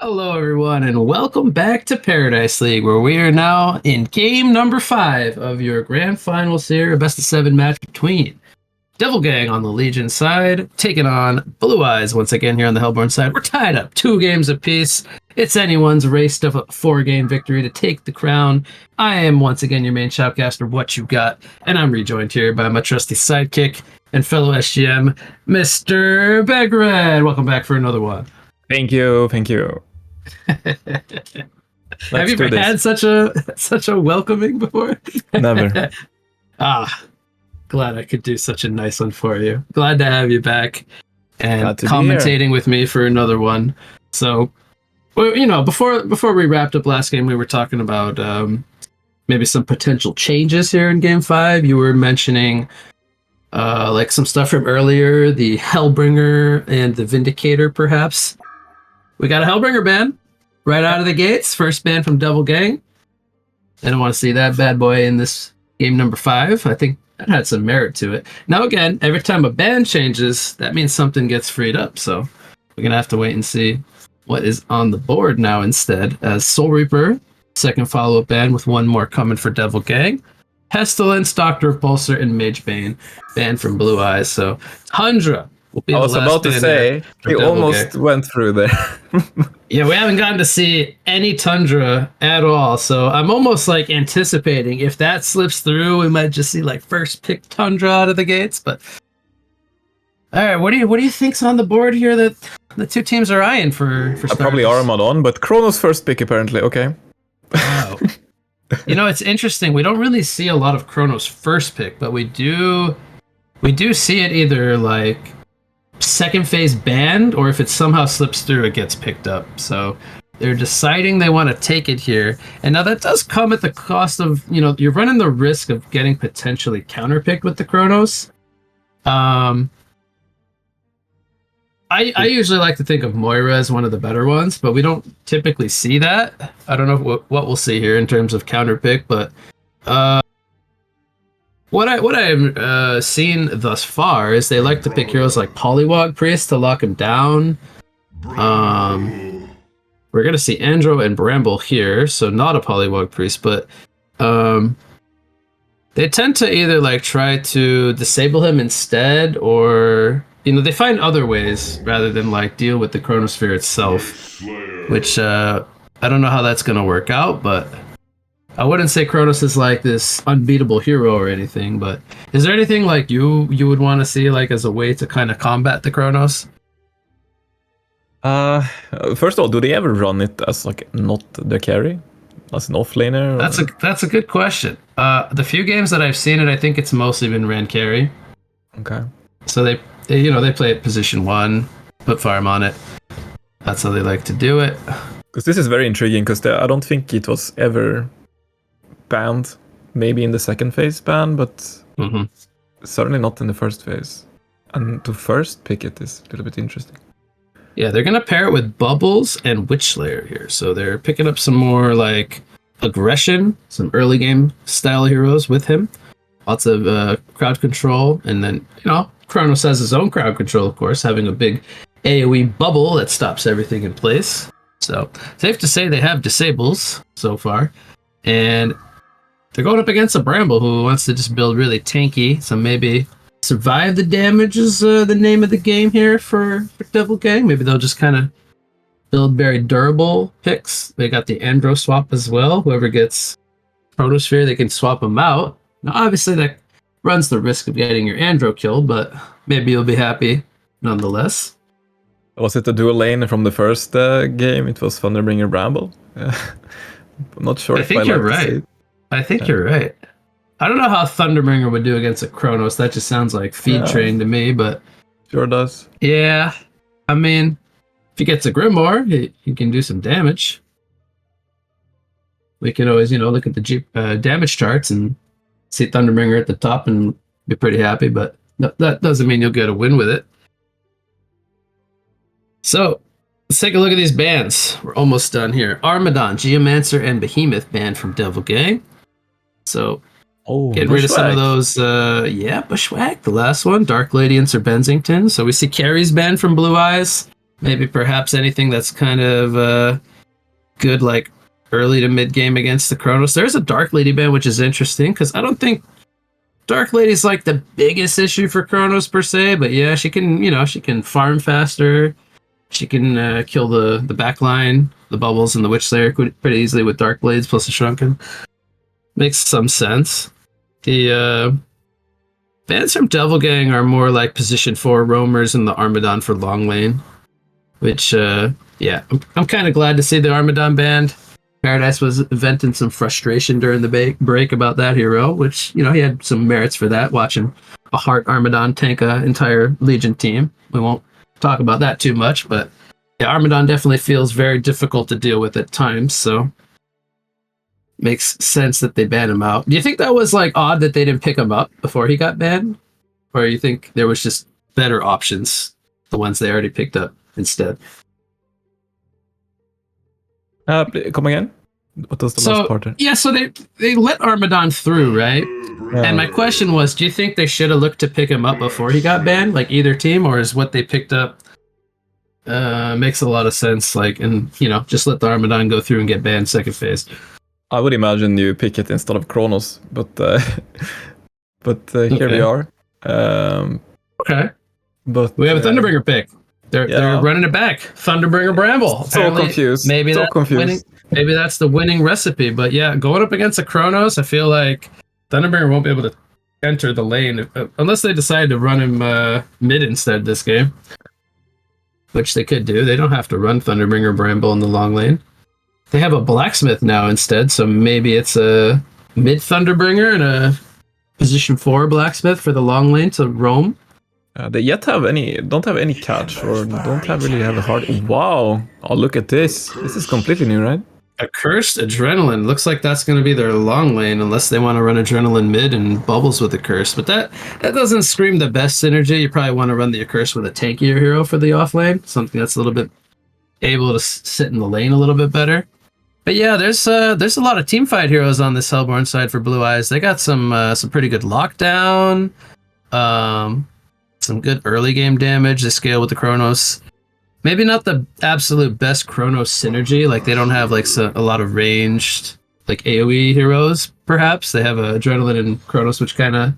Hello, everyone, and welcome back to Paradise League, where we are now in game number 5 of your grand finals here, a best-of-7 match between Devil Gang on the Legion side, taking on Blue Eyes once again here on the Hellborn side. We're tied up 2 games apiece. It's anyone's race to a 4-game victory to take the crown. I am once again your main shoutcaster, What You Got, and I'm rejoined here by my trusty sidekick and fellow SGM, Mr. Begred. Welcome back for another one. Thank you. Have you ever had such a welcoming before? Never. Glad I could do such a nice one for you. Glad to have you back and commentating with me for another one. So, well, before we wrapped up last game, we were talking about maybe some potential changes here in Game 5. You were mentioning like some stuff from earlier, the Hellbringer and the Vindicator, perhaps. We got a Hellbringer ban right out of the gates. First ban from Devil Gang. I don't want to see that bad boy in this game number 5. I think that had some merit to it. Now, again, every time a ban changes, that means something gets freed up. So we're going to have to wait and see what is on the board now instead. As Soul Reaper, second follow-up ban with one more coming for Devil Gang. Pestilence, Doctor of Pulsar, and Mage Bane banned from Blue Eyes. So Tundra will be I was about to say, we almost went through there. Yeah, we haven't gotten to see any Tundra at all. So I'm almost like anticipating if that slips through, we might just see like first pick Tundra out of the gates. But all right, what do you think's on the board here that the two teams are eyeing for probably Armadon, but Chronos first pick apparently. Okay. Wow. It's interesting. We don't really see a lot of Chronos first pick, but we do see it either like second phase banned, or if it somehow slips through, it gets picked up. So they're deciding they want to take it here. And now that does come at the cost of, you're running the risk of getting potentially counterpicked with the Chronos. I usually like to think of Moira as one of the better ones, but we don't typically see that. I don't know what we'll see here in terms of counterpick, but what I've seen thus far is they like to pick heroes like Polywog Priest to lock him down. We're gonna see Andro and Bramble here, so not a Polywog Priest, but they tend to either like try to disable him instead, or they find other ways rather than like deal with the Chronosphere itself, which I don't know how that's gonna work out, but I wouldn't say Chronos is like this unbeatable hero or anything. But is there anything like you would want to see like as a way to kind of combat the Chronos? First of all, do they ever run it as like not the carry, as an offlaner? That's a good question. The few games that I've seen it, I think it's mostly been ran carry. Okay. So they play it position 1, put farm on it. That's how they like to do it. Because this is very intriguing, because I don't think it was ever banned. Maybe in the second phase ban, but certainly not in the first phase. And to first pick it is a little bit interesting. Yeah, they're going to pair it with Bubbles and Witchlayer here. So they're picking up some more like aggression, some early game style heroes with him. Lots of crowd control, and then, Chronos has his own crowd control, of course, having a big AoE bubble that stops everything in place. So safe to say they have disables so far. And they're going up against a Bramble who wants to just build really tanky. So maybe survive the damage is the name of the game here for Devil Gang. Maybe they'll just kind of build very durable picks. They got the Andro swap as well. Whoever gets Chronosphere, they can swap them out. Now, obviously, that runs the risk of getting your Andro killed, but maybe you'll be happy nonetheless. Was it a dual lane from the first game? It was Thunderbringer Bramble? I'm not sure. I think you're right. I think you're right. I don't know how Thunderbringer would do against a Chronos. That just sounds like feed train to me, but... Sure does. Yeah. I mean, if he gets a Grimoire, he can do some damage. We can always, look at the damage charts and see Thunderbringer at the top and be pretty happy, but that doesn't mean you'll get a win with it. So, let's take a look at these bans. We're almost done here. Armadon, Geomancer, and Behemoth banned from Devil Gang. So, getting rid of some of those, Bushwhack, the last one. Dark Lady and Sir Bensington. So we see Carrie's banned from Blue Eyes. maybe perhaps anything that's kind of good, like early to mid game against the Chronos. There's a Dark Lady ban, which is interesting because I don't think Dark Lady's like the biggest issue for Chronos per se, but yeah, she can farm faster. She can kill the back line, the bubbles, and the Witch Slayer pretty easily with Dark Blades plus a Shrunken. Makes some sense. The bans from Devil Gang are more like position 4 roamers and the Armadon for long lane, which yeah, I'm kind of glad to see the Armadon banned. Paradise was venting some frustration during the break about that hero, which, he had some merits for that, watching a Heart Armadon tank an entire Legion team. We won't talk about that too much, but yeah, Armadon definitely feels very difficult to deal with at times, so makes sense that they banned him out. Do you think that was like odd that they didn't pick him up before he got banned? Or you think there was just better options, the ones they already picked up instead? Come again? What was the last part? Yeah, so they let Armadon through, right? Yeah. And my question was, do you think they should have looked to pick him up before he got banned, like either team, or is what they picked up makes a lot of sense, like, and just let the Armadon go through and get banned second phase? I would imagine you pick it instead of Kronos, but here we are. Okay. But we have a Thunderbringer pick. They're running it back. Thunderbringer Bramble. So confused. Maybe that's the winning recipe. But yeah, going up against a Chronos, I feel like Thunderbringer won't be able to enter the lane unless they decide to run him mid instead this game, which they could do. They don't have to run Thunderbringer Bramble in the long lane. They have a Blacksmith now instead, so maybe it's a mid Thunderbringer and a position 4 Blacksmith for the long lane to roam. They don't have any catch, or don't really have a hard. Wow! Oh, look at this. This is completely new, right? A Cursed Adrenaline. Looks like that's going to be their long lane, unless they want to run Adrenaline mid and bubbles with the Curse. But that doesn't scream the best synergy. You probably want to run the Curse with a tankier hero for the off lane, something that's a little bit able to sit in the lane a little bit better. But yeah, there's a lot of teamfight heroes on this Hellborn side for Blue Eyes. They got some pretty good lockdown. Some good early game damage. They scale with the Chronos. Maybe not the absolute best Chronos synergy. Like they don't have like a lot of ranged like AoE heroes. Perhaps they have Adrenaline and Chronos, which kind of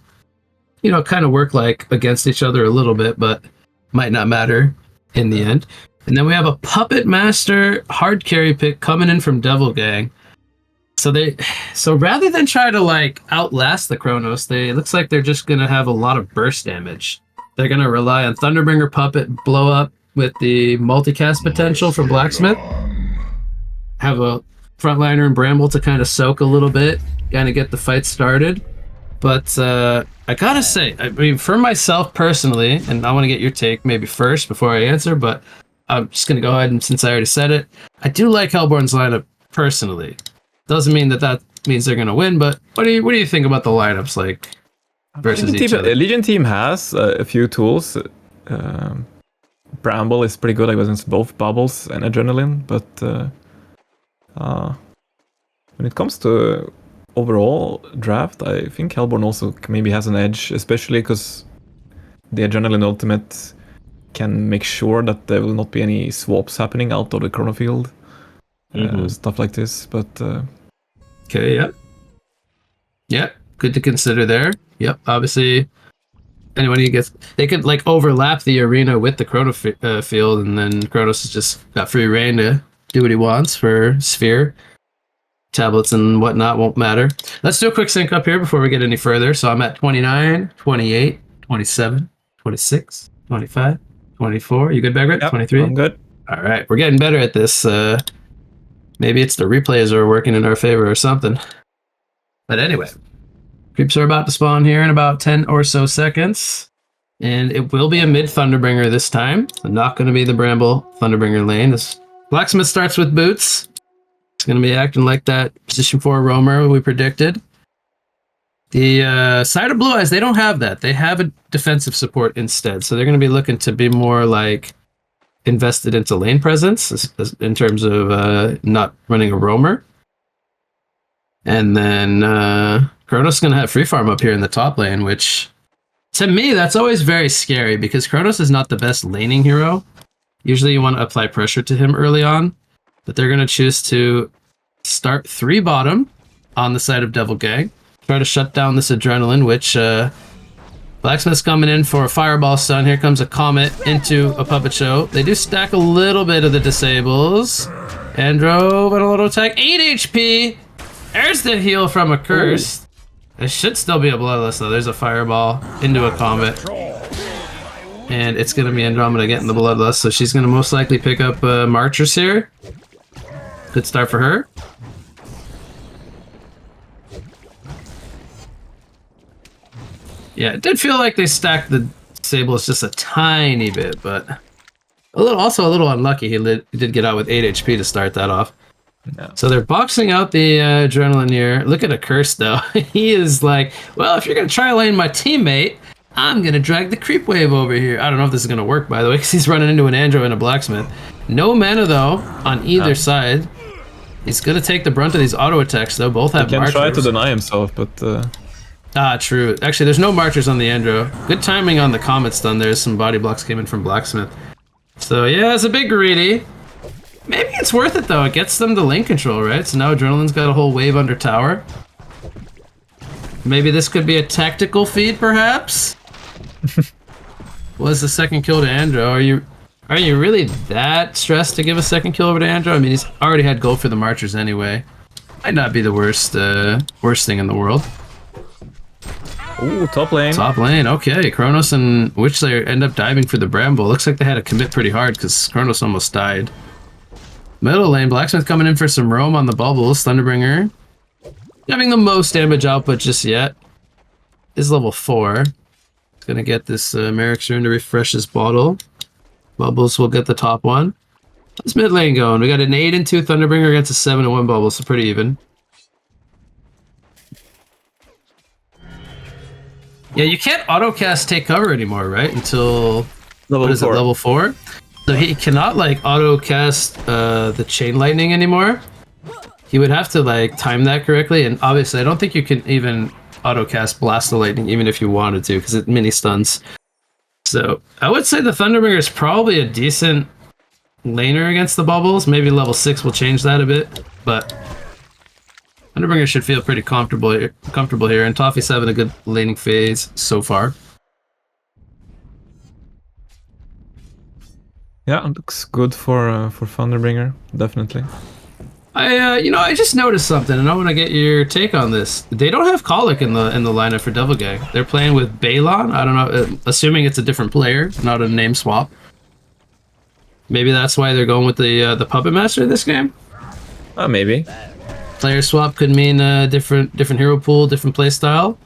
work like against each other a little bit, but might not matter in the end. And then we have a Puppet Master hard carry pick coming in from Devil Gang. So rather than try to like outlast the Chronos, it looks like they're just gonna have a lot of burst damage. They're going to rely on Thunderbringer Puppet, blow up with the multicast potential from Blacksmith. Have a frontliner and Bramble to kind of soak a little bit, kind of get the fight started. But I gotta say, I mean, for myself personally, and I want to get your take maybe first before I answer, but I'm just going to go ahead and since I already said it, I do like Hellborn's lineup personally. Doesn't mean that means they're going to win, but what do you think about the lineups like? Versus each other. Legion team has a few tools. Bramble is pretty good against both bubbles and adrenaline, but when it comes to overall draft, I think Hellborn also maybe has an edge, especially because the adrenaline ultimate can make sure that there will not be any swaps happening out of the chrono field, stuff like this. But okay, yeah, good to consider there. Yep, obviously, anyone who gets... They could, like, overlap the arena with the Chrono field, and then Chronos has just got free reign to do what he wants for Sphere. Tablets and whatnot won't matter. Let's do a quick sync up here before we get any further. So I'm at 29, 28, 27, 26, 25, 24. You good, Begrit? Yep, 23? I'm good. All right, we're getting better at this. Maybe it's the replays are working in our favor or something. But anyway... Creeps are about to spawn here in about 10 or so seconds. And it will be a mid Thunderbringer this time. So not going to be the Bramble Thunderbringer lane. This Blacksmith starts with boots. It's going to be acting like that position 4 roamer we predicted. The side of Blue Eyes, they don't have that. They have a defensive support instead. So they're going to be looking to be more like invested into lane presence in terms of not running a roamer. And then Chronos is going to have free farm up here in the top lane, which to me, that's always very scary because Chronos is not the best laning hero. Usually you want to apply pressure to him early on, but they're going to choose to start 3 bottom on the side of Devil Gang. Try to shut down this Adrenaline, which Blacksmith's coming in for a Fireball stun. Here comes a Comet into a Puppet Show. They do stack a little bit of the disables. Andro, but a little attack. 8 HP! There's the heal from a Curse. It should still be a Bloodless, though. There's a Fireball into a Comet. And it's going to be Andromeda getting the Bloodlust, so she's going to most likely pick up Marchers here. Good start for her. Yeah, it did feel like they stacked the Sables just a tiny bit, but also a little unlucky. He did get out with 8 HP to start that off. No. So they're boxing out the Adrenaline here. Look at a Curse, though. He is like, well, if you're going to try lane my teammate, I'm going to drag the Creep Wave over here. I don't know if this is going to work, by the way, because he's running into an Andro and a Blacksmith. No mana, though, on either side. He's going to take the brunt of these auto attacks, though. Both have Marchers. He can try to deny himself, but... True. Actually, there's no Marchers on the Andro. Good timing on the Comet stun. There's some body blocks came in from Blacksmith. So, yeah, it's a bit greedy. Maybe it's worth it, though. It gets them the lane control, right? So now Adrenaline's got a whole wave under tower. Maybe this could be a tactical feed, perhaps? Was the second kill to Andro? Are you really that stressed to give a second kill over to Andro? I mean, he's already had gold for the Marchers anyway. Might not be the worst thing in the world. Ooh, top lane. Top lane, okay. Kronos and Witchslayer end up diving for the Bramble. Looks like they had to commit pretty hard because Kronos almost died. Middle lane, Blacksmith coming in for some roam on the bubbles. Thunderbringer. Having the most damage output just yet. Is level 4. He's gonna get this Merrick's Rune to refresh his bottle. Bubbles will get the top one. How's mid lane going? We got an 8 and 2 Thunderbringer against a 7 and 1 Bubble, so pretty even. Yeah, you can't autocast Take Cover anymore, right? Until level 4? So he cannot like autocast the Chain Lightning anymore. He would have to like time that correctly, and obviously I don't think you can even autocast Blast the Lightning even if you wanted to, because it mini stuns. So I would say the Thunderbringer is probably a decent laner against the bubbles. Maybe level 6 will change that a bit, but Thunderbringer should feel pretty comfortable here, and Toffee's having a good laning phase so far. Yeah, it looks good for Thunderbringer, definitely. I just noticed something, and I want to get your take on this. They don't have Colic in the lineup for Devil Gang. They're playing with Balon. I don't know, assuming it's a different player, not a name swap. Maybe that's why they're going with the Puppet Master this game. Maybe. Player swap could mean different hero pool, different play style.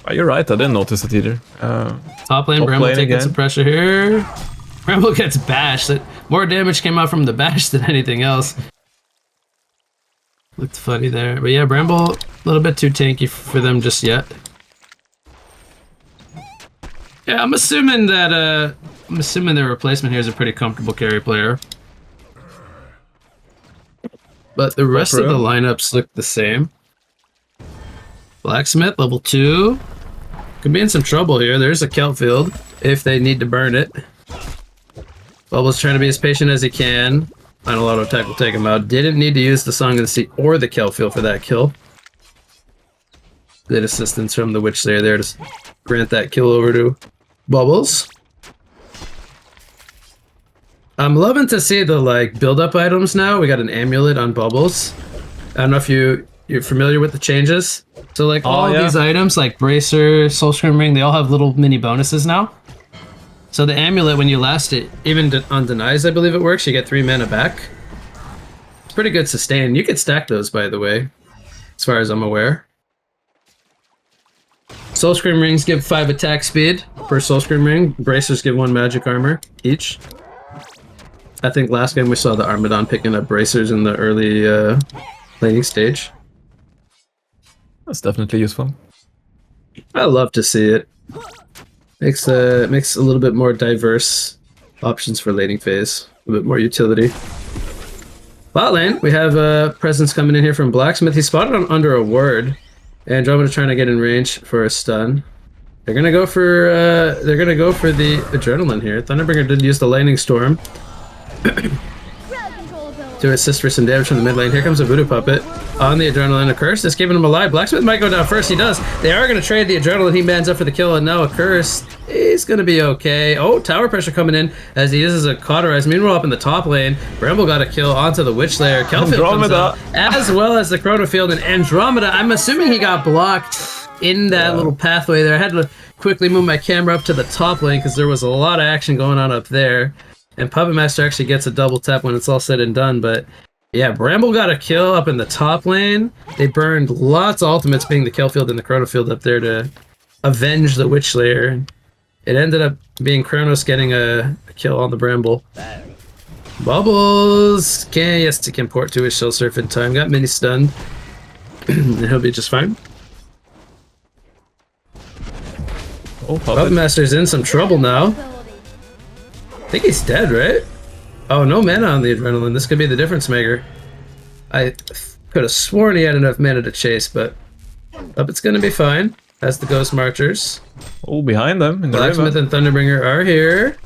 Oh, you're right. I didn't notice it either. Top lane, Bramble taking some pressure here. Bramble gets bashed. More damage came out from the bash than anything else. Looked funny there. But yeah, Bramble, a little bit too tanky for them just yet. Yeah, I'm assuming their replacement here is a pretty comfortable carry player. But the rest of the lineups look the same. Blacksmith, level 2. Could be in some trouble here. There's a Kelp Field if they need to burn it. Bubble's trying to be as patient as he can. Final auto attack will take him out. Didn't need to use the Song of the Sea or the Kelp Field for that kill. Good assistance from the Witchslayer there to grant that kill over to Bubbles. I'm loving to see the build-up items now. We got an amulet on Bubbles. I don't know if you're familiar with the changes. So all these items like Bracer, Soulscream Ring, they all have little mini bonuses now. So the amulet, when you last it, even on denies, I believe it works, you get 3 mana back. It's pretty good sustain. You could stack those, by the way, as far as I'm aware. Soulscream Rings give 5 attack speed per Soulscream Ring. Bracers give 1 magic armor each. I think last game we saw the Armadon picking up Bracers in the early laning stage. That's definitely useful. I love to see it. Makes a little bit more diverse options for laning phase. A bit more utility. Bot lane, we have a presence coming in here from Blacksmith. He's spotted under a ward. Andromeda trying to get in range for a stun. They're gonna go for the adrenaline here. Thunderbringer did use the lightning storm to assist for some damage from the mid lane. Here comes a voodoo puppet on the adrenaline. A curse is keeping him alive. Blacksmith might go down first. He does. They are gonna trade the adrenaline. He mans up for the kill, and now a curse. He's gonna be okay. Oh, tower pressure coming in as he uses a cauterize. Meanwhile, up in the top lane, Bramble got a kill onto the Witch Lair. Kelfield comes out, as well as the Chronofield and Andromeda. I'm assuming he got blocked in that little pathway there. I had to quickly move my camera up to the top lane because there was a lot of action going on up there. And Puppet Master actually gets a double tap when it's all said and done, but yeah, Bramble got a kill up in the top lane. They burned lots of ultimates, being the Kelfield and the Chronofield up there to avenge the Witch Lair. It ended up being Kronos getting a kill on the Bramble. Bubbles! Yes, he can port to his Shell Surf in time. Got mini stunned. And he'll be just fine. Oh, Puppet Master's in some trouble now. I think he's dead, right? Oh, no mana on the adrenaline. This could be the difference maker. I could have sworn he had enough mana to chase, but Puppet's gonna be fine. That's the Ghost Marchers. Oh, behind them in the Blacksmith river. and Thunderbringer are here.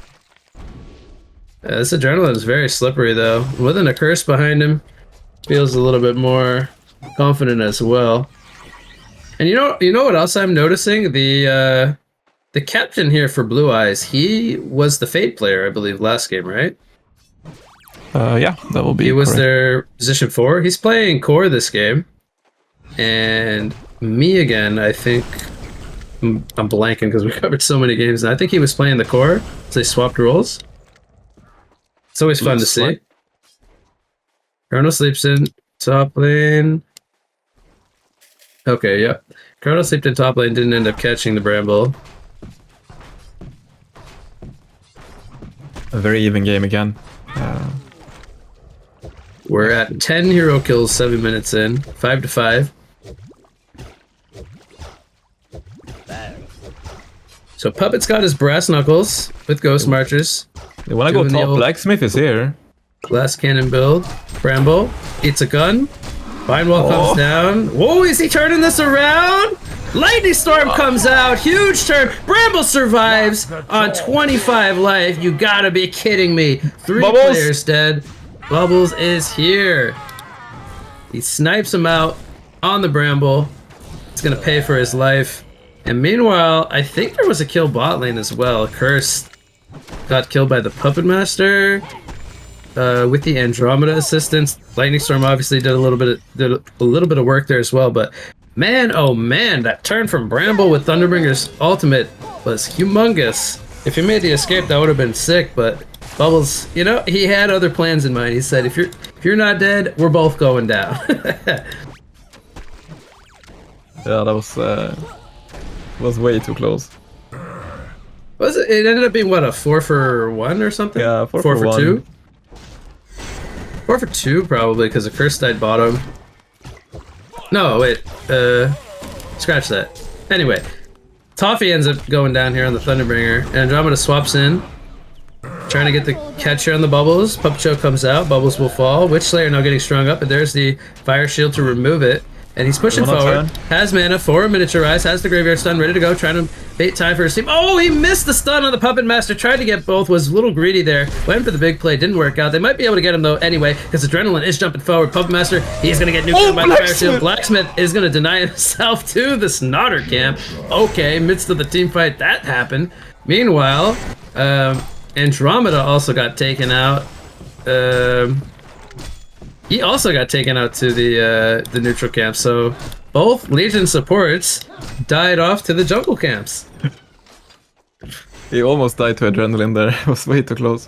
This adrenaline is very slippery, though. With a curse behind him, feels a little bit more confident as well. And you know what else I'm noticing? The captain here for Blue Eyes, he was the Fade player, I believe, last game, right? Yeah, that will be. He was correct. their position 4. He's playing core this game, and me again. I think I'm blanking because we covered so many games. And I think he was playing the core, so they swapped roles. It's always fun to see. Chrono sleeps in top lane. Okay, yep. Chrono slept in top lane, didn't end up catching the Bramble. A very even game again. We're at 10 hero kills, 7 minutes in, 5-5. So Puppet's got his brass knuckles with Ghost Marchers. They want to go top. Blacksmith is here. Glass cannon build. Bramble eats a gun. Vine Wall comes down. Whoa, is he turning this around? Lightning Storm comes out. Huge turn. Bramble survives on 25 life. You gotta be kidding me. 3 players dead. Bubbles is here. He snipes him out on the Bramble. It's gonna pay for his life. And meanwhile, I think there was a kill bot lane as well. Curse got killed by the Puppet Master. With the Andromeda assistance, Lightning Storm obviously did a little bit of work there as well. But man, oh man, that turn from Bramble with Thunderbringer's ultimate was humongous. If he made the escape, that would have been sick. But Bubbles, you know, he had other plans in mind. He said, "If you're not dead, we're both going down." Yeah, that was way too close. Was it? It ended up being what, a 4-for-1 or something? Yeah, 4-for-2. 4-for-2 probably, because the curse died bottom. No, wait. Scratch that. Anyway, Toffee ends up going down here on the Thunderbringer, and Andromeda swaps in, trying to get the catch here on the Bubbles. Puppet Choke comes out. Bubbles will fall. Witch Slayer now getting strung up, and there's the Fire Shield to remove it. And he's pushing forward. Has mana for a miniaturize. Has the Graveyard Stun ready to go. Trying to bait time for his team. Oh, he missed the stun on the Puppet Master. Tried to get both. Was a little greedy there. Went for the big play. Didn't work out. They might be able to get him though anyway, because Adrenaline is jumping forward. Puppet Master, he's going to get nuked by the Fire Shield. Blacksmith is going to deny himself to the Snotter Camp. Okay, midst of the team fight, that happened. Meanwhile, Andromeda also got taken out. He also got taken out to the neutral camp, so both Legion supports died off to the jungle camps. He almost died to Adrenaline there. It was way too close.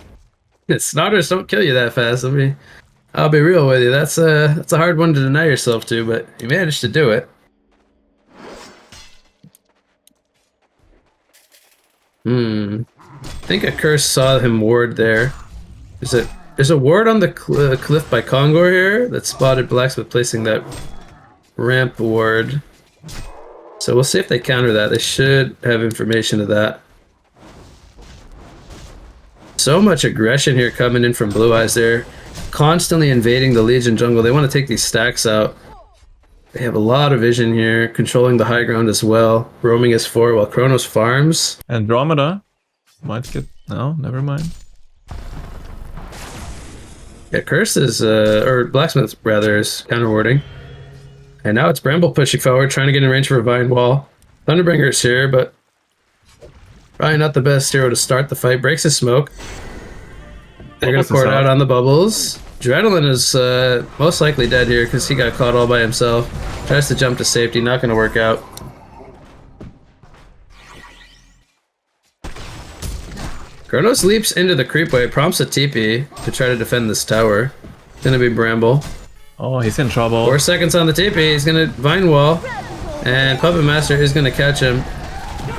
Snotters don't kill you that fast. I'll be real with you. That's a hard one to deny yourself to, but you managed to do it. I think a curse saw him ward there. There's a ward on the cliff by Kongor here that spotted Blacksmith placing that ramp ward. So we'll see if they counter that. They should have information of that. So much aggression here coming in from Blue Eyes. They're constantly invading the Legion jungle. They want to take these stacks out. They have a lot of vision here, controlling the high ground as well. Roaming is 4 while Kronos farms. Andromeda might get... No, never mind. Yeah, Curse is, or Blacksmith rather, is counter-warding. And now it's Bramble pushing forward, trying to get in range for a Vine Wall. Thunderbringer's here, but probably not the best hero to start the fight. Breaks his smoke. They're going to pour it out on the bubbles. Adrenaline is most likely dead here because he got caught all by himself. Tries to jump to safety, not going to work out. Kronos leaps into the creep wave, prompts a TP to try to defend this tower. Gonna be Bramble. Oh, he's in trouble. 4 seconds on the TP, he's gonna Vine Wall. And Puppet Master is gonna catch him.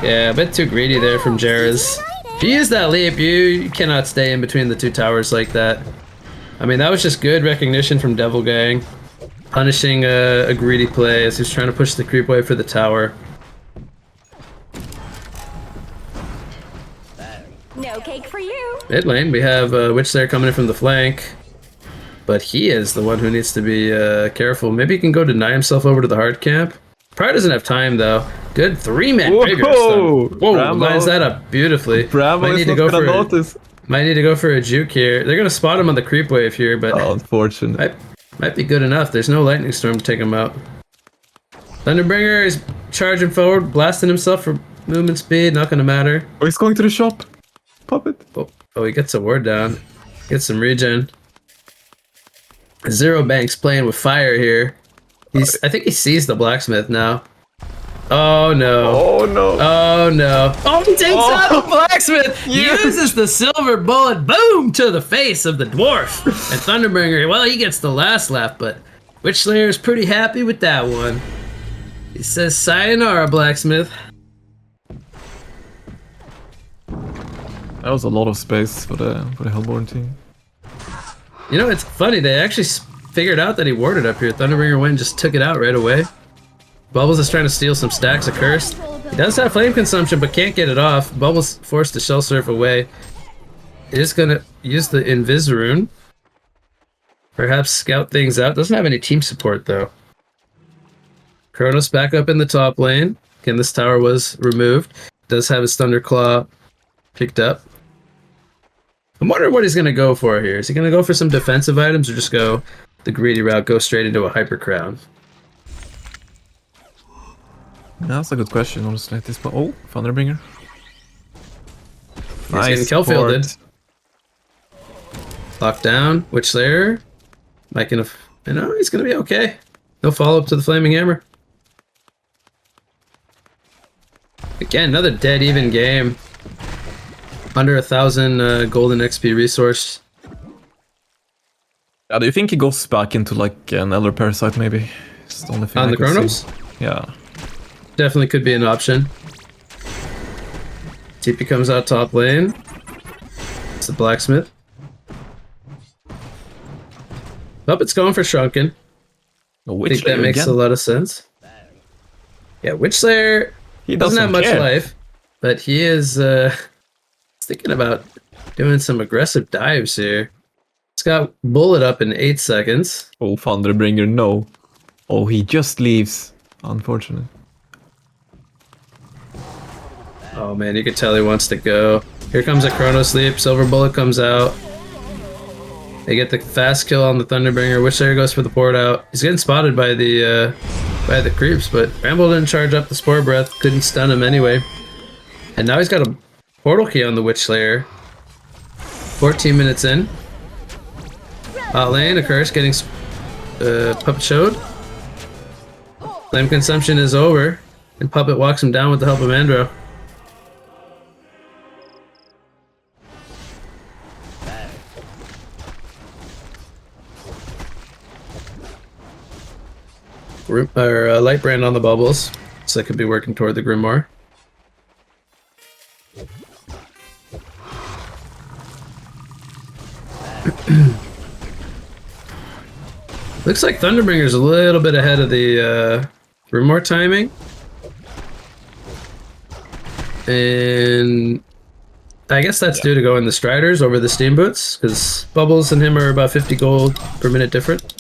Yeah, a bit too greedy there from Jairus. If you use that leap, you cannot stay in between the 2 towers like that. I mean, that was just good recognition from Devil Gang. Punishing a greedy play as he's trying to push the creep wave for the tower. No cake for you. Mid lane, we have Witch Slayer coming in from the flank. But he is the one who needs to be careful. Maybe he can go deny himself over to the hard camp. Probably doesn't have time though. Good 3-man graveyard stun. Whoa, lines that up beautifully. Bravo might need to go for might need to go for a juke here. They're gonna spot him on the creep wave here, but unfortunate. Might be good enough. There's no lightning storm to take him out. Thunderbringer is charging forward, blasting himself for movement speed. Not gonna matter. Oh, he's going to the shop. Puppet. Oh, he gets a ward down. Gets some regen. Zero Banks playing with fire here. I think he sees the blacksmith now. Oh no. Oh no. Oh no. Oh, he takes out the blacksmith! Uses the silver bullet, boom, to the face of the dwarf. And Thunderbringer, well, he gets the last laugh, but Witch Slayer is pretty happy with that one. He says, sayonara, blacksmith. That was a lot of space for the Hellborn team. You know, it's funny, they actually figured out that he warded up here. Thunderbringer went and just took it out right away. Bubbles is trying to steal some stacks of Curse. He does have flame consumption, but can't get it off. Bubbles forced to shell surf away. Is gonna use the Invis rune. Perhaps scout things out. Doesn't have any team support though. Kronos back up in the top lane. Again, this tower was removed. Does have his Thunderclaw picked up. I'm wondering what he's gonna go for here. Is he gonna go for some defensive items or just go the greedy route, go straight into a Hyper Crown? That's a good question, honestly, at this point. Oh, Thunderbringer. Nice. He's getting kill fielded. Locked down. Witch Slayer. Might gonna, you know, he's gonna be okay. No follow up to the Flaming Hammer. Again, another dead even game. Under 1,000 golden XP resource. Do you think he goes back into like an Elder Parasite maybe? It's the only thing on the Kronos? Yeah. Definitely could be an option. TP comes out top lane. It's the blacksmith. Puppet's going for Shrunken. I think that makes a lot of sense. Yeah, Witch Slayer doesn't have much life, but he is thinking about doing some aggressive dives here. It's got bullet up in 8 seconds. Oh, Thunderbringer, no. Oh, he just leaves. Unfortunate. Oh man, you can tell he wants to go. Here comes a Chronos Leap. Silver Bullet comes out. They get the fast kill on the Thunderbringer. Witch Slayer goes for the port out. He's getting spotted by the creeps, but Bramble didn't charge up the Spore Breath. Couldn't stun him anyway. And now he's got a portal key on the Witch Slayer. 14 minutes in. Bot lane, a curse getting Puppet showed. Flame consumption is over, and Puppet walks him down with the help of Andro. Light brand on the bubbles, so it could be working toward the Grimoire. Looks like Thunderbringer's a little bit ahead of the Grimoire timing. And I guess that's due to go in the Striders over the Steam Boots, because Bubbles and him are about 50 gold per minute different.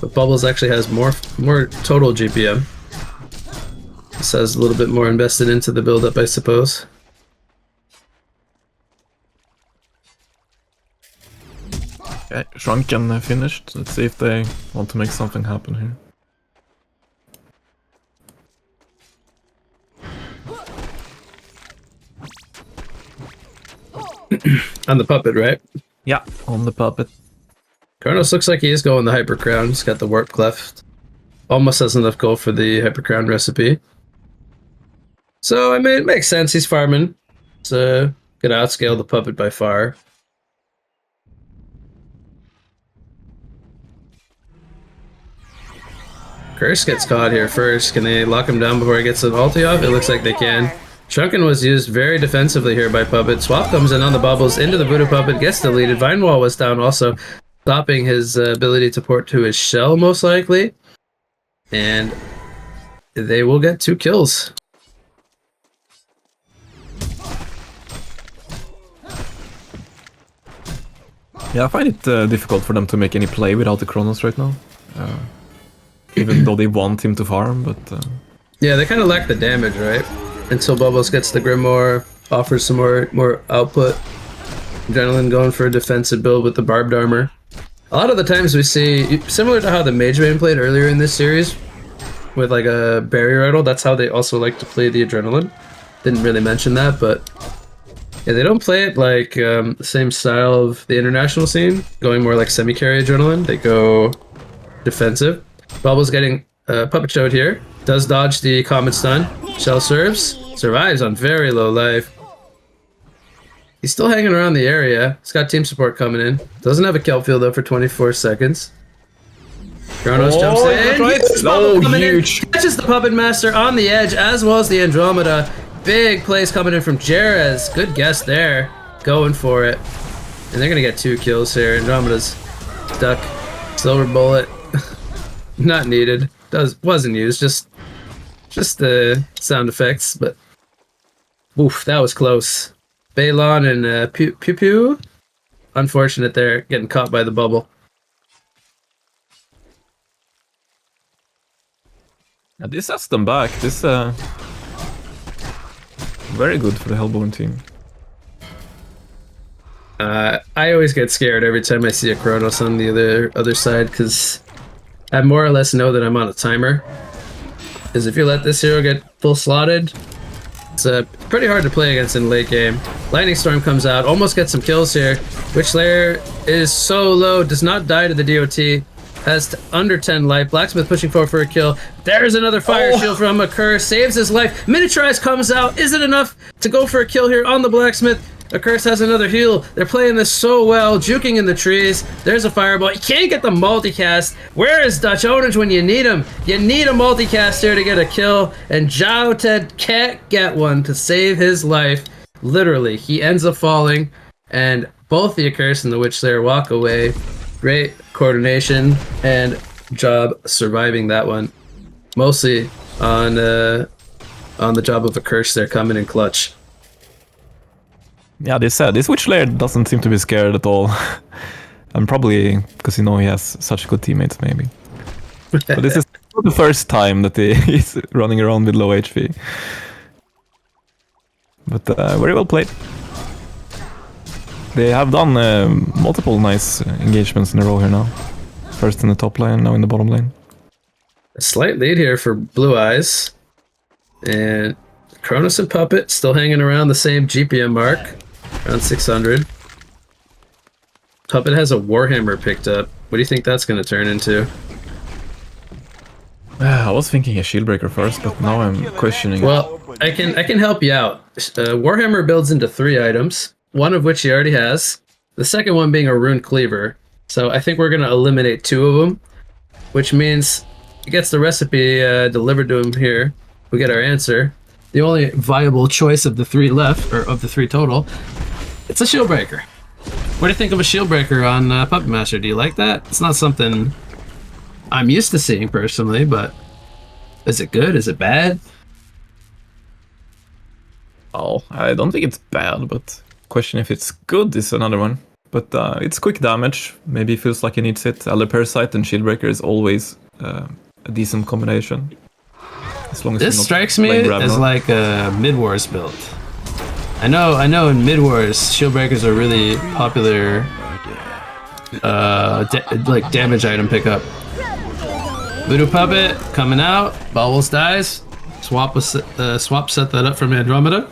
But Bubbles actually has more total GPM. This has a little bit more invested into the build-up, I suppose. Okay, Shrunken finished. Let's see if they want to make something happen here. On the puppet, right? Yeah, on the puppet. Kronos looks like he is going the Hyper Crown. He's got the Warp Cleft. Almost has enough gold for the Hyper Crown recipe. So, I mean, it makes sense. He's farming. So, gonna outscale the puppet by far. Curse gets caught here first. Can they lock him down before he gets an ulti off? It looks like they can. Shrunken was used very defensively here by Puppet. Swap comes in on the bubbles into the Voodoo Puppet, gets deleted. Vine Wall was down also, stopping his ability to port to his shell, most likely. And they will get 2 kills. Yeah, I find it difficult for them to make any play without the Kronos right now. Even though they want him to farm, but... Yeah, they kind of lack the damage, right? Until Bubbles gets the Grimoire, offers some more output. Adrenaline going for a defensive build with the Barbed Armor. A lot of the times we see, similar to how the Mage Bane played earlier in this series, with like a Barrier Idol, that's how they also like to play the Adrenaline. Didn't really mention that, but... Yeah, they don't play it like the same style of the international scene, going more like semi-carry Adrenaline. They go defensive. Bubbles getting puppet showed here. Does dodge the Comet Stun. Shell serves. Survives on very low life. He's still hanging around the area. He's got team support coming in. Doesn't have a kelp field though for 24 seconds. Kronos jumps in. Right. Oh, huge. Catches the Puppet Master on the edge as well as the Andromeda. Big plays coming in from Jerez. Good guess there. Going for it. And they're going to get 2 kills here. Andromeda's stuck. Silver Bullet. Not needed. Wasn't used. Just the sound effects. But oof, that was close. Balon and Pew Pew. Unfortunate there. Getting caught by the bubble. Yeah, this has them back. This very good for the Hellborn team. I always get scared every time I see a Kronos on the other side because I more or less know that I'm on a timer. Because if you let this hero get full slotted, it's pretty hard to play against in late game. Lightning Storm comes out, almost gets some kills here. Witchlayer is so low, does not die to the DOT. Has under 10 life. Blacksmith pushing forward for a kill. There's another fire shield from Accursed. Saves his life. Miniaturize comes out. Is it enough to go for a kill here on the Blacksmith? Accursed has another heal. They're playing this so well. Juking in the trees. There's a fireball. You can't get the multicast. Where is Dutch Orange when you need him? You need a multicast here to get a kill. And Zhao Ted can't get one to save his life. Literally. He ends up falling. And both the Accursed and the Witchlayer walk away. Great coordination and job surviving that one. Mostly on the job of Accursed there coming in clutch. Yeah, this Witchlayer doesn't seem to be scared at all. And probably because he has such good teammates, maybe. But this is not the first time that he's running around with low HP. But very well played. They have done multiple nice engagements in a row here now. First in the top lane, now in the bottom lane. A slight lead here for Blue Eyes. And Kronos and Puppet still hanging around the same GPM mark. Around 600. Puppet has a Warhammer picked up. What do you think that's going to turn into? I was thinking a Shieldbreaker first, but now I'm questioning. Well, I can help you out. Warhammer builds into 3 items. One of which he already has. The second one being a Rune Cleaver. So I think we're going to eliminate 2 of them. Which means he gets the recipe delivered to him here. We get our answer. The only viable choice of the 3 left, or of the 3 total, it's a Shieldbreaker. What do you think of a Shieldbreaker on Puppet Master? Do you like that? It's not something I'm used to seeing personally, but is it good? Is it bad? Oh, I don't think it's bad, but question if it's good is another one. But it's quick damage. Maybe feels like he needs it. Elder Parasite and Shieldbreaker is always a decent combination. As long as this strikes me as like a mid-wars build. I know in mid-wars, Shieldbreakers are really popular like damage item pickup. Voodoo Puppet coming out, Bubbles dies. Swap set that up from Andromeda.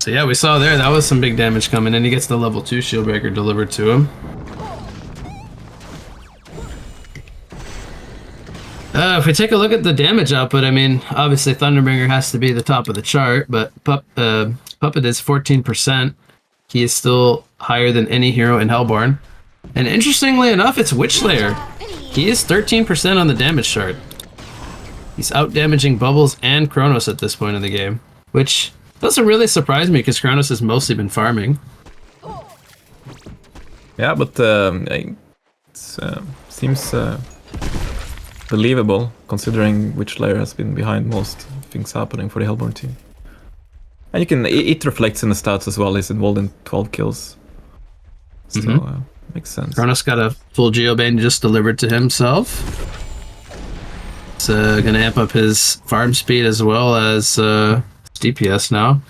So yeah, we saw there, that was some big damage coming in. He gets the level 2 Shieldbreaker delivered to him. If we take a look at the damage output, I mean, obviously Thunderbringer has to be the top of the chart, but Puppet is 14%. He is still higher than any hero in Hellborn. And interestingly enough, it's Witchslayer. He is 13% on the damage chart. He's out-damaging Bubbles and Kronos at this point in the game, which doesn't really surprise me because Kronos has mostly been farming. Yeah, but it seems believable considering Witchslayer has been behind most things happening for the Hellborn team. And it reflects in the stats as well. He's involved in 12 kills. So makes sense. Kronos got a full Geobane just delivered to himself. It's gonna amp up his farm speed as well as DPS now.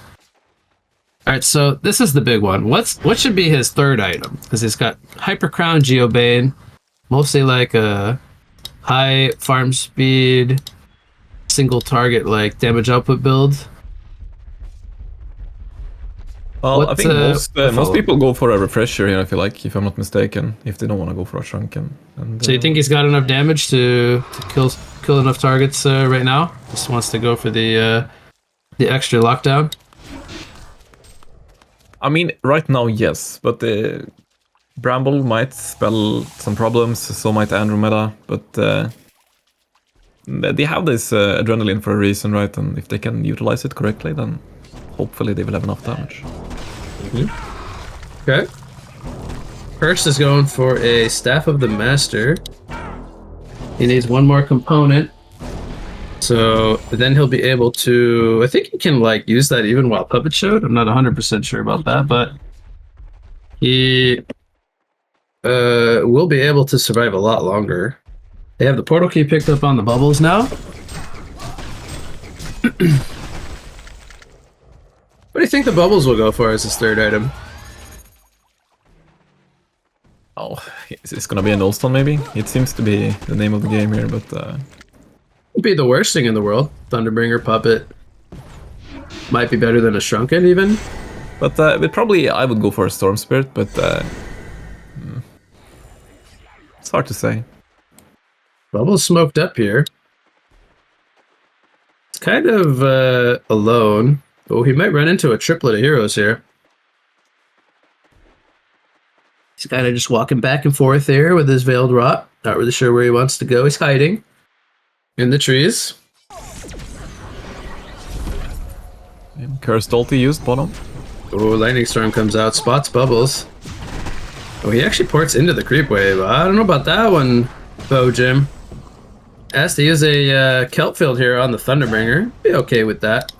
Alright, so this is the big one. What should be his third item? Because he's got Hyper Crown Geobane, mostly like a high farm speed, single target like damage output build. Well, I think most people go for a refresher here, I feel like, if I'm not mistaken, if they don't want to go for a shrunken. And, so you think he's got enough damage to kill enough targets right now? Just wants to go for the extra lockdown? I mean, right now, yes, but the Bramble might spell some problems, so might Andromeda, but they have this adrenaline for a reason, right? And if they can utilize it correctly, then hopefully they will have enough damage. Okay. First is going for a Staff of the Master. He needs one more component. So then he'll be able to... I think he can like use that even while Puppet showed. I'm not 100% sure about that, but he will be able to survive a lot longer. They have the portal key picked up on the Bubbles now. What do you think the Bubbles will go for as his third item? Oh, it's gonna be a Nullstone maybe? It seems to be the name of the game here, but... It'd be the worst thing in the world. Thunderbringer, Puppet. Might be better than a Shrunken even. But probably I would go for a Storm Spirit, but... it's hard to say. Bubbles smoked up here. It's kind of alone. Oh, he might run into a triplet of heroes here. He's kind of just walking back and forth there with his Veiled Rot. Not really sure where he wants to go. He's hiding in the trees. Cursed ulti used bottom. Oh, Lightning Storm comes out, spots Bubbles. Oh, he actually ports into the creep wave. I don't know about that one, Bo Jim. Has to use a Kelp Field here on the Thunderbringer. Be okay with that.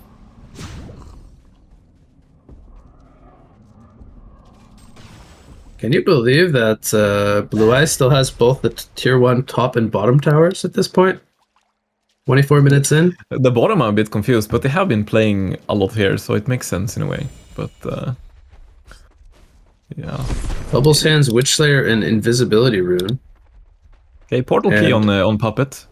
Can you believe that Blue Eyes still has both the tier 1 top and bottom towers at this point? 24 minutes in? The bottom I'm a bit confused, but they have been playing a lot here, so it makes sense in a way. But, yeah. Bubbles hands Witchslayer and Invisibility Rune. Okay, portal key on Puppet.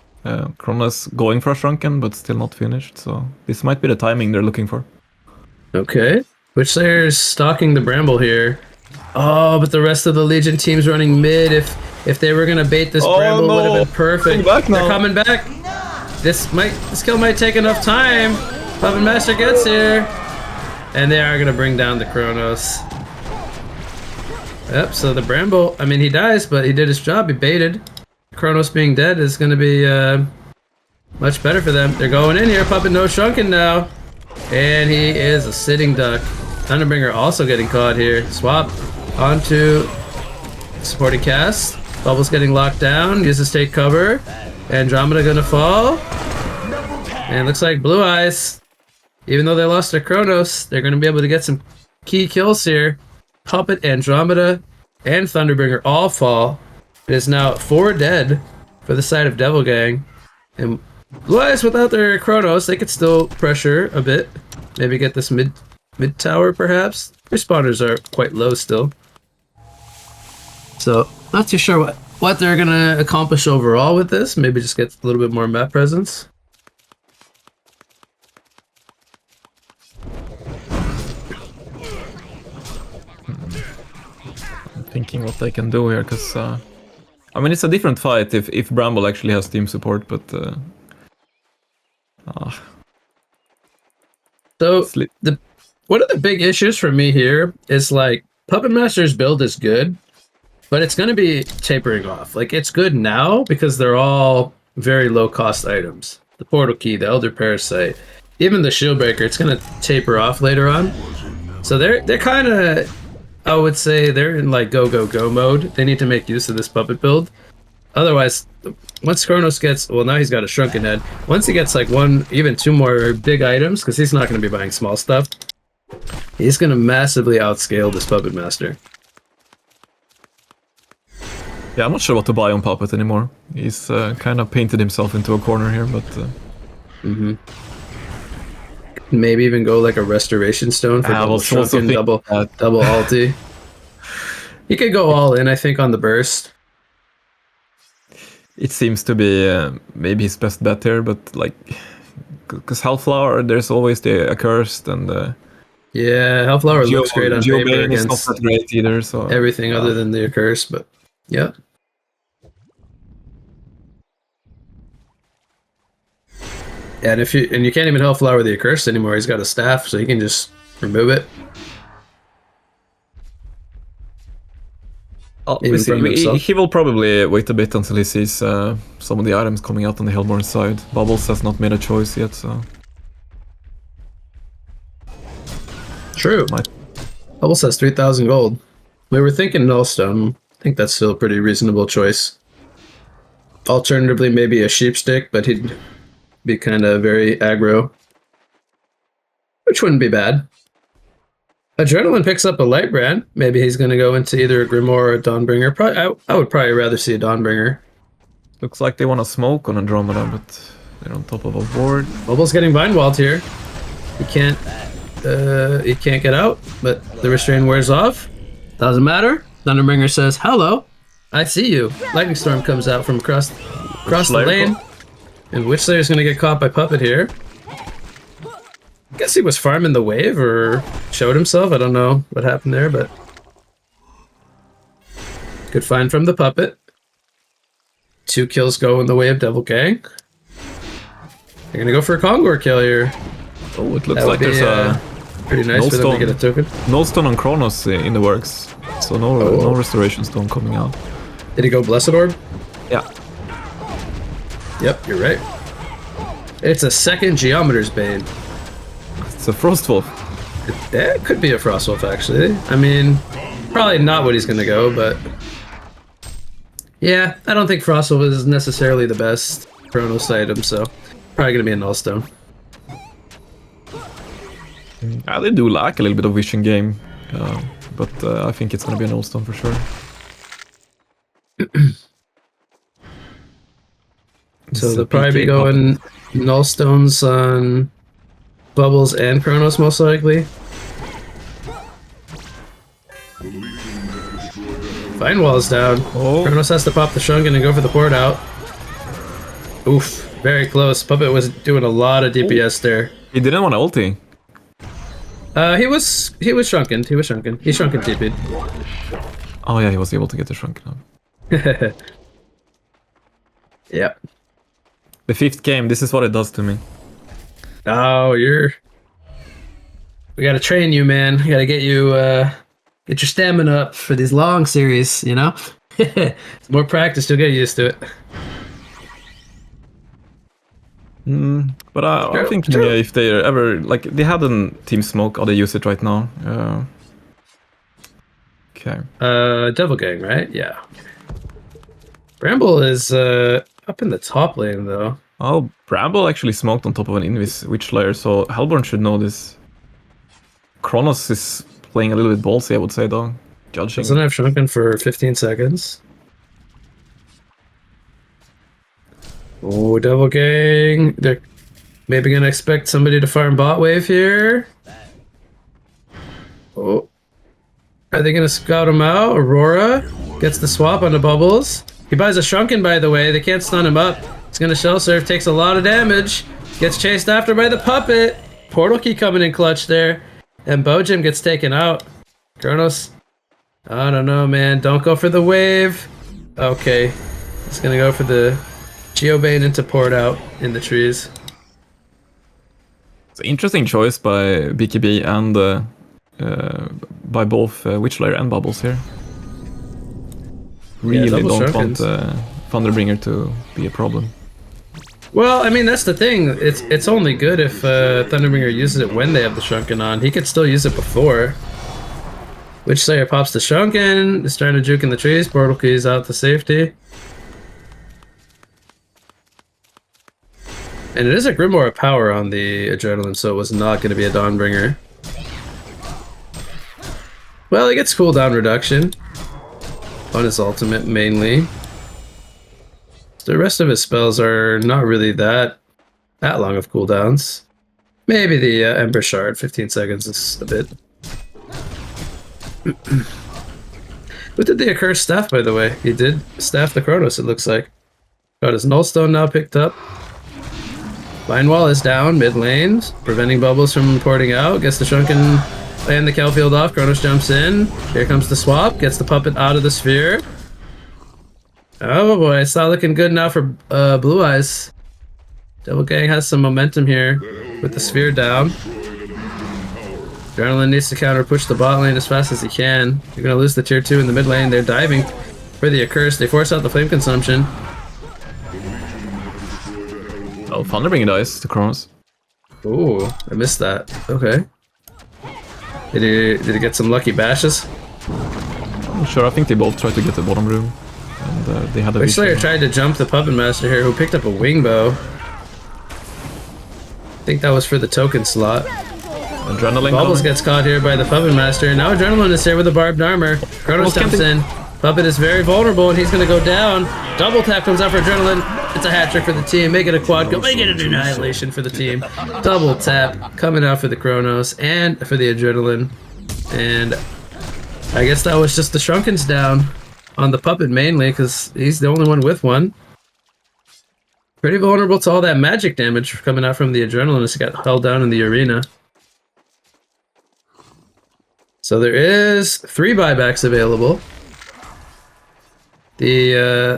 Kronos going for a Shrunken, but still not finished, so this might be the timing they're looking for. Okay. Witchslayer's stalking the Bramble here. Oh, but the rest of the Legion team's running mid. If they were gonna bait this Bramble, would have been perfect. They're coming back. This kill might take enough time. Puppet Master gets here. And they are gonna bring down the Kronos. Yep, so the Bramble, I mean, he dies, but he did his job. He baited. Kronos being dead is gonna be much better for them. They're going in here. Puppet no Shrunken now. And he is a sitting duck. Thunderbringer also getting caught here. Swap onto supporting cast. Bubbles getting locked down. Uses take cover. Andromeda gonna fall. And looks like Blue Eyes, even though they lost their Kronos, they're gonna be able to get some key kills here. Puppet, Andromeda, and Thunderbringer all fall. It is now 4 dead for the side of Devil Gang. And Blue Eyes, without their Chronos, they could still pressure a bit. Maybe get this mid tower, perhaps. Respawners are quite low still. So, not too sure what they're going to accomplish overall with this. Maybe just get a little bit more map presence. I'm thinking what they can do here, because... I mean, it's a different fight if Bramble actually has team support, but... So, one of the big issues for me here is, like, Puppet Master's build is good, but it's going to be tapering off. Like, it's good now because they're all very low-cost items. The Portal Key, the Elder Parasite, even the Shieldbreaker, it's going to taper off later on. So they're kind of... I would say they're in like go mode. They need to make use of this puppet build. Otherwise, once Kronos gets, well, now he's got a shrunken head. Once he gets like 1, even 2 more big items, because he's not going to be buying small stuff, he's going to massively outscale this puppet master. Yeah, I'm not sure what to buy on Puppet anymore. He's kind of painted himself into a corner here, but... Maybe even go like a restoration stone for double shrunken, double ulti. You could go all in, I think, on the burst. It seems to be maybe his best bet here, but like, because Hellflower, there's always the accursed and yeah, Hellflower looks great on paper against not that great either. So everything other than the accursed, but yeah. And you can't even Hellflower the accursed anymore. He's got a staff, so you can just remove it. He will probably wait a bit until he sees some of the items coming out on the Hellborn side. Bubbles has not made a choice yet, so... True. Bubbles has 3,000 gold. We were thinking Nullstone. I think that's still a pretty reasonable choice. Alternatively, maybe a Sheepstick, but he'd be kind of very aggro, which wouldn't be bad. Adrenaline picks up a light brand. Maybe he's going to go into either a Grimoire or a Dawnbringer. I would probably rather see a Dawnbringer. Looks like they want to smoke on Andromeda, but they're on top of a board. Bubbles getting Vine Walled here. He can't get out, but the restraint wears off. Doesn't matter. Thunderbringer says, "Hello, I see you." Lightning Storm comes out from across the lane. And Witchslayer's gonna get caught by Puppet here. I guess he was farming the wave or showed himself. I don't know what happened there, but good find from the Puppet. 2 kills go in the way of Devil Gang. They're gonna go for a Kongor kill here. Oh, it looks like there's a pretty nice for them to get a token. Nullstone on Kronos in the works, so no Restoration Stone coming out. Did he go Blessed Orb? Yeah. Yep, you're right. It's a second Geometer's Bane. It's a Frostwolf. That could be a Frostwolf, actually. I mean, probably not what he's gonna go, but... yeah, I don't think Frostwolf is necessarily the best Chronos item, so... probably gonna be a Nullstone. They do lack a little bit of vision game, but I think it's gonna be a Nullstone for sure. So they'll probably be going Nullstones on Bubbles and Chronos, most likely. Vine Wall's down. Oh. Chronos has to pop the Shrunken and go for the port out. Oof, very close. Puppet was doing a lot of DPS there. He didn't want to ulti. He was shrunken. He shrunken TP'd. Oh yeah, he was able to get the shrunken up. Yeah. The 5th game, this is what it does to me. Oh, we gotta train you, man. We gotta get you, get your stamina up for these long series, you know? It's more practice, you'll get used to it. But I'm thinking if they ever, like, they had a Team Smoke, or they use it right now. Okay. Devil Gang, right? Yeah. Bramble is, up in the top lane, though. Oh, Bramble actually smoked on top of an Invis Witch Layer, so Hellborn should know this. Kronos is playing a little bit ballsy, I would say, though. Judging. Doesn't have shrunken for 15 seconds. Oh, Devil Gang. They're maybe going to expect somebody to farm bot wave here. Oh. Are they going to scout him out? Aurora gets the swap on the bubbles. He buys a shrunken, by the way. They can't stun him up. He's going to shell surf. Takes a lot of damage. Gets chased after by the puppet. Portal key coming in clutch there. And Bojim gets taken out. Kronos. I don't know, man. Don't go for the wave. Okay. He's going to go for the Geobane into port out in the trees. It's an interesting choice by BKB and by both Witchlayer and Bubbles here. Really don't want Thunderbringer to be a problem. Well, I mean, that's the thing. It's only good if Thunderbringer uses it when they have the Shrunken on. He could still use it before. Witchlayer pops the Shrunken, is trying to juke in the trees, Portal Keys out to safety. And it is a Grimoire of Power on the Adrenaline, so it was not going to be a Dawnbringer. Well, he gets cooldown reduction on his ultimate, mainly. The rest of his spells are not really that long of cooldowns. Maybe the Ember Shard, 15 seconds is a bit. Who did the Accursed Staff, by the way? He did staff the Kronos, it looks like. Got his Nullstone now picked up. Vine Wall is down, mid lane, preventing Bubbles from porting out. Gets the Shrunken and the Kelfield off. Kronos jumps in. Here comes the swap. Gets the puppet out of the sphere. Oh boy, it's not looking good now for Blue Eyes. Devil Gang has some momentum here with the sphere down. Adrenaline needs to counter push the bot lane as fast as he can. You're gonna lose the tier 2 in the mid lane. They're diving for the Accursed. They force out the flame consumption. Oh, Thunderbringer dies to Kronos. Ooh, I missed that. Okay. Did he get some lucky bashes? I'm sure. I think they both tried to get the bottom room, and they had a. Witchlayer tried to jump the Puppet Master here, who picked up a wing bow. I think that was for the token slot. Adrenaline. Bubbles gets caught here by the Puppet Master. Now Adrenaline is here with a barbed armor. Kronos jumps in. Puppet is very vulnerable, and he's going to go down. Double tap comes out for Adrenaline. It's a hat trick for the team. Make it a quad kill. Make it an annihilation for the team. Double tap coming out for the Kronos and for the Adrenaline. And I guess that was just the Shrunken's down on the Puppet mainly, because he's the only one with one. Pretty vulnerable to all that magic damage coming out from the Adrenaline as he got held down in the arena. So there is 3 buybacks available.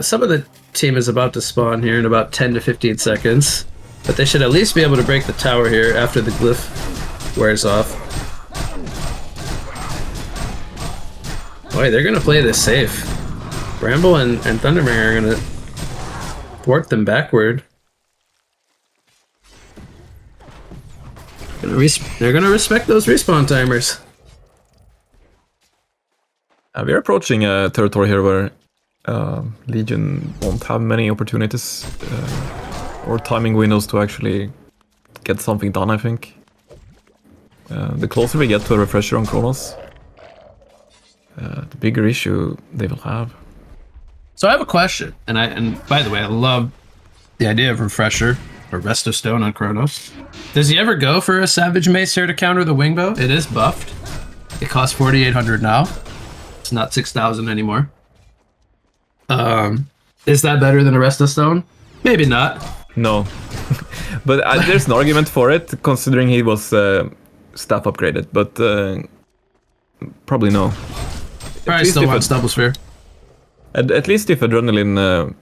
Some of the team is about to spawn here in about 10 to 15 seconds, but they should at least be able to break the tower here after the glyph wears off. Boy, they're gonna play this safe. Bramble and Thunderbringer are gonna thwart them backward. They're gonna respect those respawn timers. We're approaching a territory here where Legion won't have many opportunities or timing windows to actually get something done, I think. The closer we get to a refresher on Kronos, the bigger issue they will have. So I have a question, and by the way, I love the idea of refresher or rest of stone on Kronos. Does he ever go for a Savage Mace here to counter the Wingbow? It is buffed. It costs 4,800 now. It's not 6,000 anymore. Is that better than a Rest of Stone? Maybe not. No. But there's an argument for it, considering he was staff upgraded, but probably no. Probably still wants Double Sphere. At least if Adrenaline,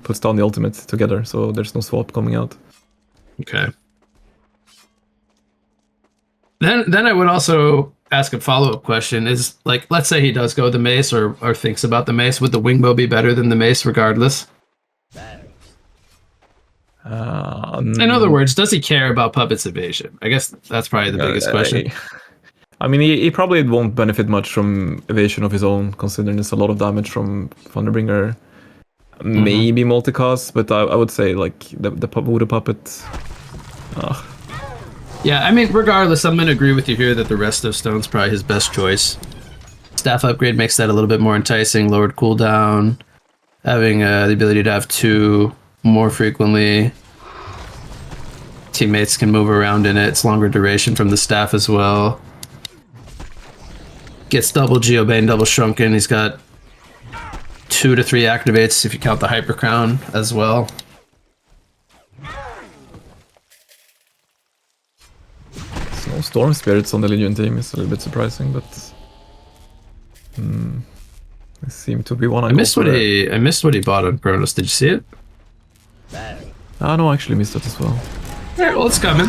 puts down the ultimate together, so there's no swap coming out. Okay. Then I would also ask a follow-up question is, like, let's say he does go the mace or thinks about the mace, would the Wingbow be better than the mace regardless? In other words, does he care about Puppet's evasion? I guess that's probably the biggest question. I mean, he probably won't benefit much from evasion of his own, considering there's a lot of damage from Thunderbringer. Maybe multicast, but I would say, like, the Voodoo Puppet. Yeah, I mean, regardless, I'm going to agree with you here that the Resto Stone's probably his best choice. Staff upgrade makes that a little bit more enticing. Lowered cooldown, having the ability to have 2 more frequently. Teammates can move around in it. It's longer duration from the staff as well. Gets double Geobane, double Shrunken. He's got 2 to 3 activates if you count the Hyper Crown as well. No Storm Spirits on the Legion team is a little bit surprising, but they seem to be one. I missed what he bought on Kronos. Did you see it? Ah, no, I actually missed that as well. Alright, well, it's coming.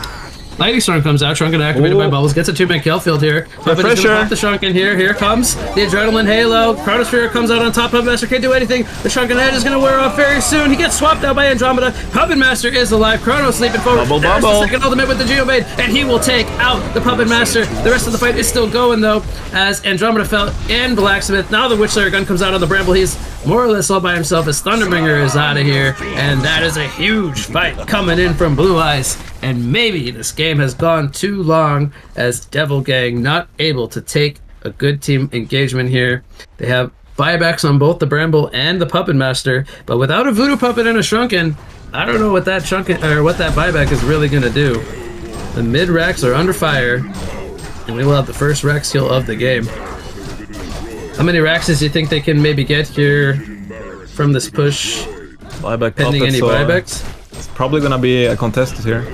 Lightning Storm comes out, Shrunken activated by Bubbles, gets a 2-man kill field here. Puppet is gonna pop the Shrunken here comes the Adrenaline Halo. Chronosphere comes out on top, Puppet Master can't do anything. The Shrunken head is gonna wear off very soon. He gets swapped out by Andromeda. Puppet Master is alive, Chrono sleeping forward. Bubble. The second ultimate with the Geobane, and he will take out the Puppet Master. The rest of the fight is still going though, as Andromeda fell in Blacksmith. Now the Witchslayer gun comes out on the Bramble. He's more or less all by himself as Thunderbringer is out of here, and that is a huge fight coming in from Blue Eyes. And maybe this game has gone too long as Devil Gang not able to take a good team engagement here. They have buybacks on both the Bramble and the Puppet Master, but without a Voodoo Puppet and a Shrunken, I don't know what that Shrunken or what that buyback is really gonna do. The mid racks are under fire, and we will have the first Rex kill of the game. How many Raxes do you think they can maybe get here from this push? Buyback pending any buybacks? It's probably gonna be a contested here.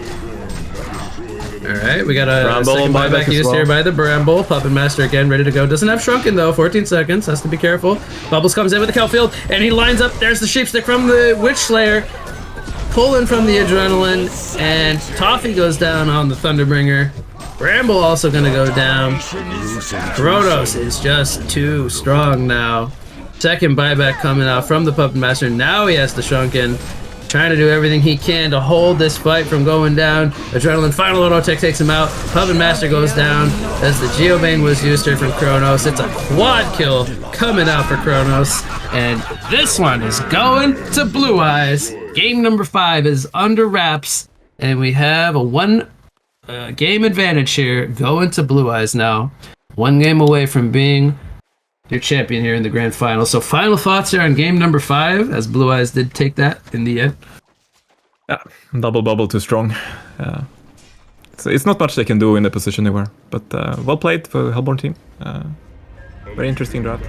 Alright, we got a second buyback used here by the Bramble. Puppet Master again, ready to go. Doesn't have Shrunken though, 14 seconds, has to be careful. Bubbles comes in with the kill field, and he lines up. There's the Sheepstick from the Witch Slayer, pulling from the Adrenaline, and Toffee goes down on the Thunderbringer. Bramble also gonna go down. Kronos is just too strong now. Second buyback coming out from the Puppet Master. Now he has the Shrunken. Trying to do everything he can to hold this fight from going down. Adrenaline final auto tech takes him out. Puppet Master goes down as the Geobane was used here from Kronos. It's a quad kill coming out for Kronos. And this one is going to Blue Eyes. Game number 5 is under wraps. And we have a 1 game advantage here going to Blue Eyes now. 1 game away from being your champion here in the grand final. So final thoughts here on game number 5, as Blue Eyes did take that in the end. Yeah, double bubble too strong. So it's not much they can do in the position they were, but well played for the Hellborn team. Very interesting draft.